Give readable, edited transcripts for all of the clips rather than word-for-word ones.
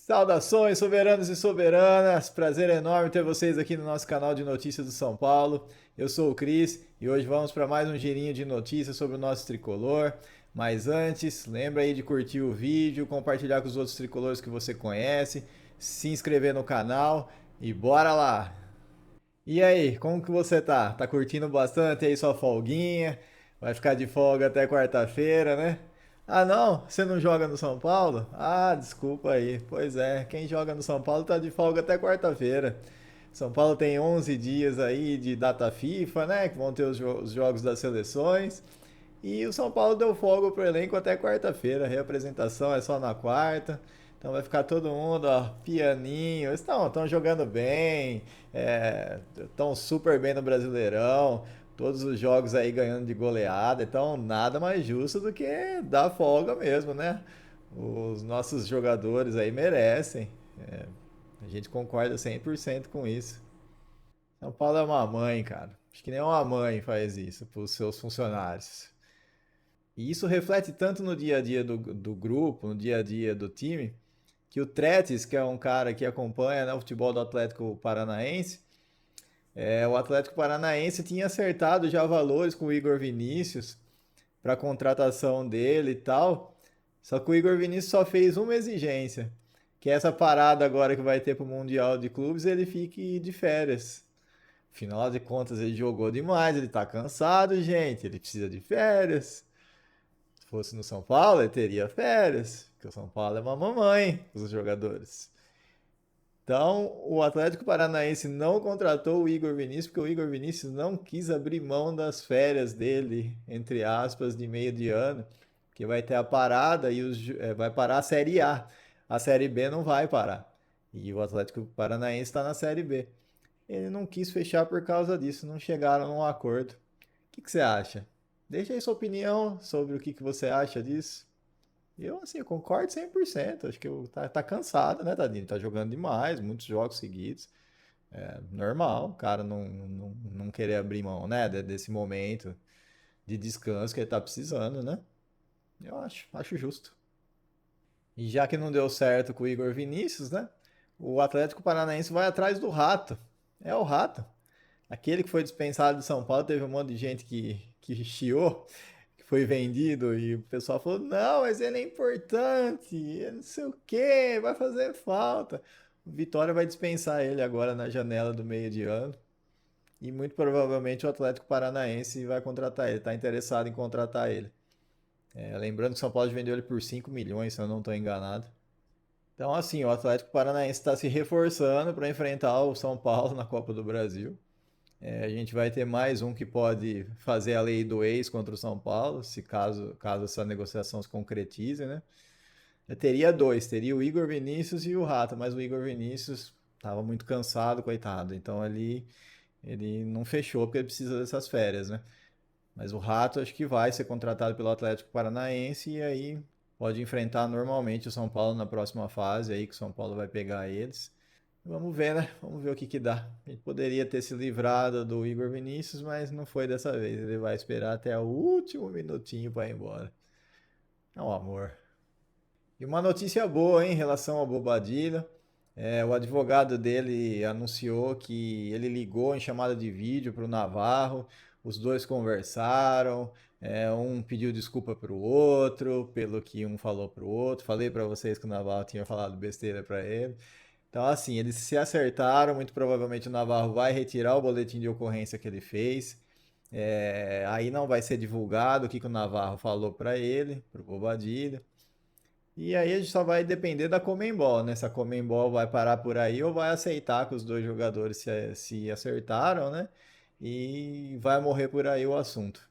Saudações, soberanos e soberanas! Prazer enorme ter vocês aqui no nosso canal de notícias do São Paulo. Eu sou o Cris e hoje vamos para mais um girinho de notícias sobre o nosso tricolor. Mas antes, lembra aí de curtir o vídeo, compartilhar com os outros tricolores que você conhece, se inscrever no canal e bora lá! E aí, como que você tá? Tá curtindo bastante aí sua folguinha? Vai ficar de folga até quarta-feira, né? Ah, não? Você não joga no São Paulo? Ah, desculpa aí. Pois é, quem joga no São Paulo tá de folga até quarta-feira. São Paulo tem 11 dias aí de data FIFA, né? Que vão ter os jogos das seleções. E o São Paulo deu folga pro elenco até quarta-feira. A reapresentação é só na quarta. Então vai ficar todo mundo, ó, pianinho. Estão jogando bem, estão super bem no Brasileirão. Todos os jogos aí ganhando de goleada. Então nada mais justo do que dar folga mesmo, né? Os nossos jogadores aí merecem. É, a gente concorda 100% com isso. São Paulo é uma mãe, cara. Acho que nem uma mãe faz isso para os seus funcionários. E isso reflete tanto no dia a dia do grupo, no dia a dia do time, que o Tretes, que é um cara que acompanha, né, o futebol do Atlético Paranaense, o Atlético Paranaense tinha acertado já valores com o Igor Vinícius para a contratação dele e tal. Só que o Igor Vinícius só fez uma exigência, que é essa parada agora que vai ter para o Mundial de Clubes, ele fique de férias. Afinal de contas, ele jogou demais, ele tá cansado, gente, ele precisa de férias. Se fosse no São Paulo, ele teria férias, porque o São Paulo é uma mamãe, os jogadores. Então, o Atlético Paranaense não contratou o Igor Vinícius, porque o Igor Vinícius não quis abrir mão das férias dele, entre aspas, de meio de ano, que vai ter a parada e vai parar a Série A. A Série B não vai parar. E o Atlético Paranaense está na Série B. Ele não quis fechar por causa disso, não chegaram num acordo. O que você acha? Deixa aí sua opinião sobre o que você acha disso. Eu, assim, eu concordo 100%. Acho que tá cansado, né, tadinho? Tá jogando demais, muitos jogos seguidos. É normal o cara não querer abrir mão, né, desse momento de descanso que ele tá precisando, né? Eu acho justo. E já que não deu certo com o Igor Vinícius, né? O Atlético Paranaense vai atrás do Rato. É o Rato. Aquele que foi dispensado de São Paulo, teve um monte de gente que chiou, que foi vendido, e o pessoal falou: não, mas ele é importante, não sei o que, vai fazer falta. O Vitória vai dispensar ele agora na janela do meio de ano. E muito provavelmente o Atlético Paranaense vai contratar ele, está interessado em contratar ele. Lembrando que o São Paulo vendeu ele por 5 milhões, se eu não estou enganado. Então, assim, o Atlético Paranaense está se reforçando para enfrentar o São Paulo na Copa do Brasil. A gente vai ter mais um que pode fazer a lei do ex contra o São Paulo, se caso essa negociação se concretize, né? Eu teria dois, teria o Igor Vinícius e o Rata, mas o Igor Vinícius estava muito cansado, coitado. Então ele não fechou porque ele precisa dessas férias, né? Mas o Rato acho que vai ser contratado pelo Atlético Paranaense e aí pode enfrentar normalmente o São Paulo na próxima fase, aí que o São Paulo vai pegar eles. Vamos ver, né? Vamos ver o que dá. A gente poderia ter se livrado do Igor Vinícius, mas não foi dessa vez. Ele vai esperar até o último minutinho para ir embora. É um amor. E uma notícia boa, hein, em relação ao Bobadilha. O advogado dele anunciou que ele ligou em chamada de vídeo para o Navarro. Os dois conversaram. Um pediu desculpa para o outro, pelo que um falou para o outro. Falei para vocês que o Navarro tinha falado besteira para ele. Então, assim, eles se acertaram. Muito provavelmente o Navarro vai retirar o boletim de ocorrência que ele fez. Aí não vai ser divulgado o que o Navarro falou para ele, para o Bobadilha. E aí a gente só vai depender da Conmebol, né? Se a Conmebol vai parar por aí ou vai aceitar que os dois jogadores se acertaram, né? E vai morrer por aí o assunto.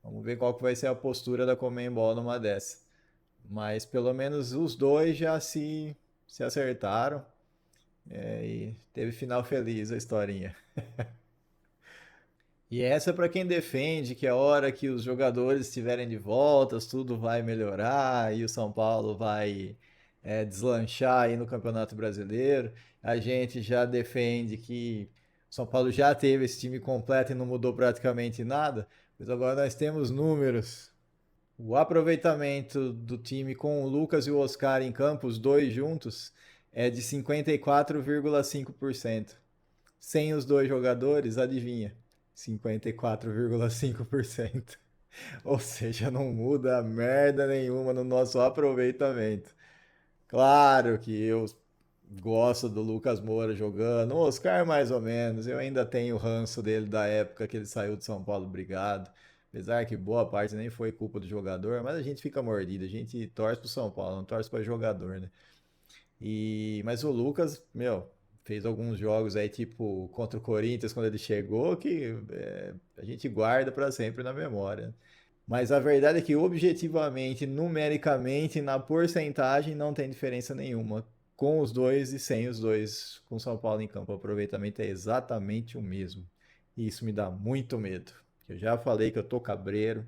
Vamos ver qual que vai ser a postura da Conmebol numa dessa. Mas pelo menos os dois já se acertaram. E teve final feliz a historinha. E essa é para quem defende que a hora que os jogadores estiverem de volta, tudo vai melhorar e o São Paulo vai deslanchar aí no Campeonato Brasileiro. A gente já defende que o São Paulo já teve esse time completo e não mudou praticamente nada, mas agora nós temos números. O aproveitamento do time com o Lucas e o Oscar em campo, os dois juntos, é de 54,5%. Sem os dois jogadores, adivinha? 54,5%. Ou seja, não muda merda nenhuma no nosso aproveitamento. Claro que eu gosto do Lucas Moura jogando, o Oscar mais ou menos. Eu ainda tenho o ranço dele da época que ele saiu de São Paulo brigado. Apesar que boa parte nem foi culpa do jogador, mas a gente fica mordido, a gente torce pro São Paulo, não torce para jogador, né? Mas o Lucas, meu, fez alguns jogos aí, tipo contra o Corinthians, quando ele chegou, que a gente guarda para sempre na memória. Mas a verdade é que objetivamente, numericamente, na porcentagem, não tem diferença nenhuma. Com os dois e sem os dois, com São Paulo em campo, o aproveitamento é exatamente o mesmo. E isso me dá muito medo. Eu já falei que eu tô cabreiro,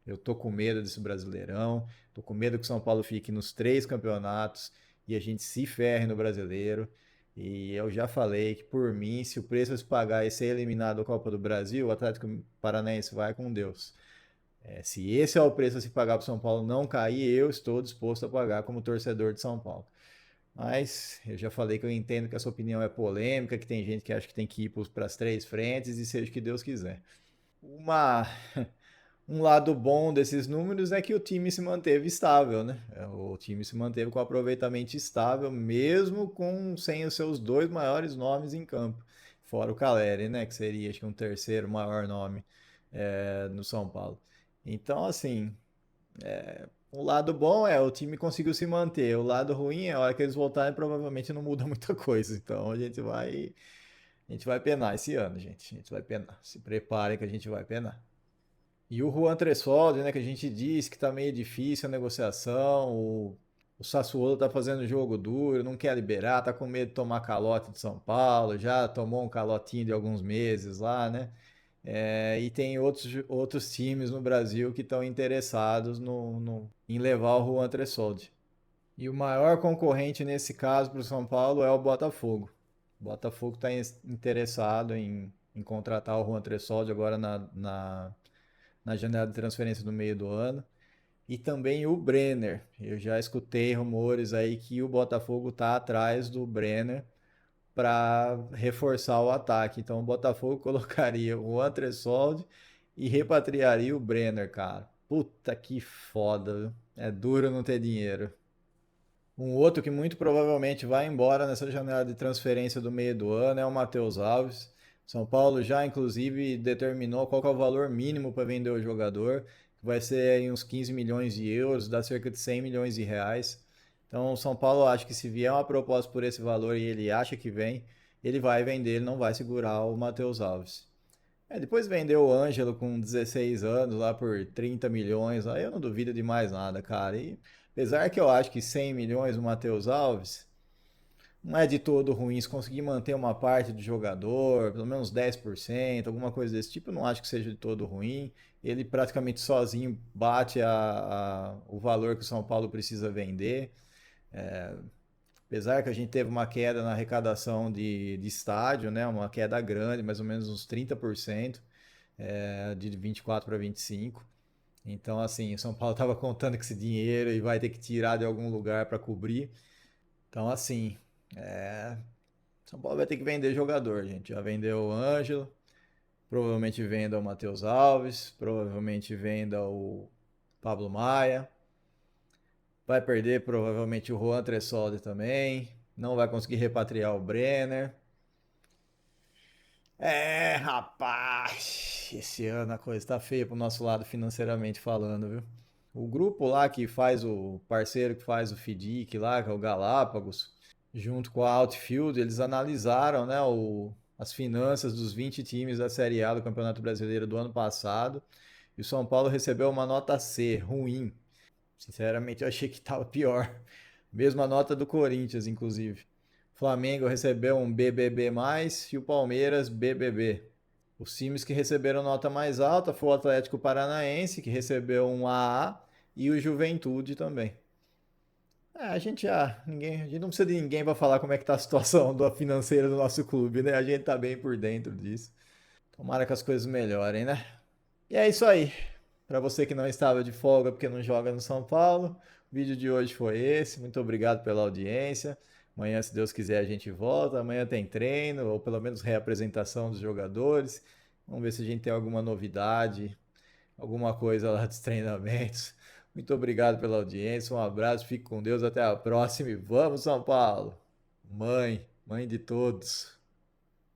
eu tô com medo desse Brasileirão, tô com medo que o São Paulo fique nos três campeonatos e a gente se ferre no Brasileiro. E eu já falei que por mim, se o preço é se pagar e ser eliminado da Copa do Brasil, o Atlético Paranaense vai com Deus. Se esse é o preço a se pagar para o São Paulo não cair, eu estou disposto a pagar como torcedor de São Paulo. Mas eu já falei que eu entendo que essa opinião é polêmica, que tem gente que acha que tem que ir para as três frentes e seja o que Deus quiser. Uma, um lado bom desses números é que o time se manteve estável, né? O time se manteve com aproveitamento estável, mesmo sem os seus dois maiores nomes em campo. Fora o Caleri, né? Que seria acho que um terceiro maior nome no São Paulo. Então, assim, o lado bom é o time conseguiu se manter. O lado ruim é a hora que eles voltarem, provavelmente não muda muita coisa. Então a gente vai penar esse ano, gente. A gente vai penar. Se preparem que a gente vai penar. E o Juan Tressoldi, né, que a gente disse que tá meio difícil a negociação, o Sassuolo tá fazendo jogo duro, não quer liberar, tá com medo de tomar calote de São Paulo, já tomou um calotinho de alguns meses lá, né? E tem outros times no Brasil que estão interessados em levar o Juan Tressoldi. E o maior concorrente nesse caso para o São Paulo é o Botafogo. O Botafogo está interessado em contratar o Juan Tressoldi agora na janela de transferência do meio do ano. E também o Brenner. Eu já escutei rumores aí que o Botafogo está atrás do Brenner para reforçar o ataque. Então o Botafogo colocaria o Antressoldi e repatriaria o Brenner, cara. Puta que foda, viu? É duro não ter dinheiro. Um outro que muito provavelmente vai embora nessa janela de transferência do meio do ano é o Matheus Alves. São Paulo já, inclusive, determinou qual que é o valor mínimo para vender o jogador, que vai ser aí uns 15 milhões de euros, dá cerca de 100 milhões de reais. Então, o São Paulo acha que se vier uma proposta por esse valor e ele acha que vem, ele vai vender, ele não vai segurar o Matheus Alves. Depois vendeu o Ângelo com 16 anos lá por 30 milhões. Aí eu não duvido de mais nada, cara. E apesar que eu acho que 100 milhões o Matheus Alves não é de todo ruim. Se conseguir manter uma parte do jogador, pelo menos 10%, alguma coisa desse tipo, eu não acho que seja de todo ruim. Ele praticamente sozinho bate o valor que o São Paulo precisa vender. Apesar que a gente teve uma queda na arrecadação de estádio, né? Uma queda grande, mais ou menos uns 30%, de 24 para 25. Então, assim, o São Paulo estava contando com esse dinheiro e vai ter que tirar de algum lugar para cobrir. Então, assim, São Paulo vai ter que vender jogador, gente. Já vendeu o Ângelo, provavelmente venda o Matheus Alves, provavelmente venda o Pablo Maia. Vai perder provavelmente o Juan Tressoldi também. Não vai conseguir repatriar o Brenner. Rapaz, esse ano a coisa tá feia pro nosso lado financeiramente falando, viu? O grupo lá que faz o parceiro que faz o FIDIC lá, que é o Galápagos, junto com a Outfield, eles analisaram, né, as finanças dos 20 times da Série A do Campeonato Brasileiro do ano passado, e o São Paulo recebeu uma nota C, ruim. Sinceramente, eu achei que estava pior. Mesma nota do Corinthians, inclusive. O Flamengo recebeu um BBB+, e o Palmeiras BBB. Os times que receberam nota mais alta foi o Atlético Paranaense, que recebeu um AA, e o Juventude também. A gente não precisa de ninguém para falar como é que tá a situação financeira do nosso clube, né? A gente tá bem por dentro disso. Tomara que as coisas melhorem, né? E é isso aí. Para você que não estava de folga porque não joga no São Paulo, o vídeo de hoje foi esse. Muito obrigado pela audiência. Amanhã, se Deus quiser, a gente volta. Amanhã tem treino, ou pelo menos reapresentação dos jogadores. Vamos ver se a gente tem alguma novidade, alguma coisa lá dos treinamentos. Muito obrigado pela audiência, um abraço, fique com Deus, até a próxima e vamos, São Paulo! Mãe de todos.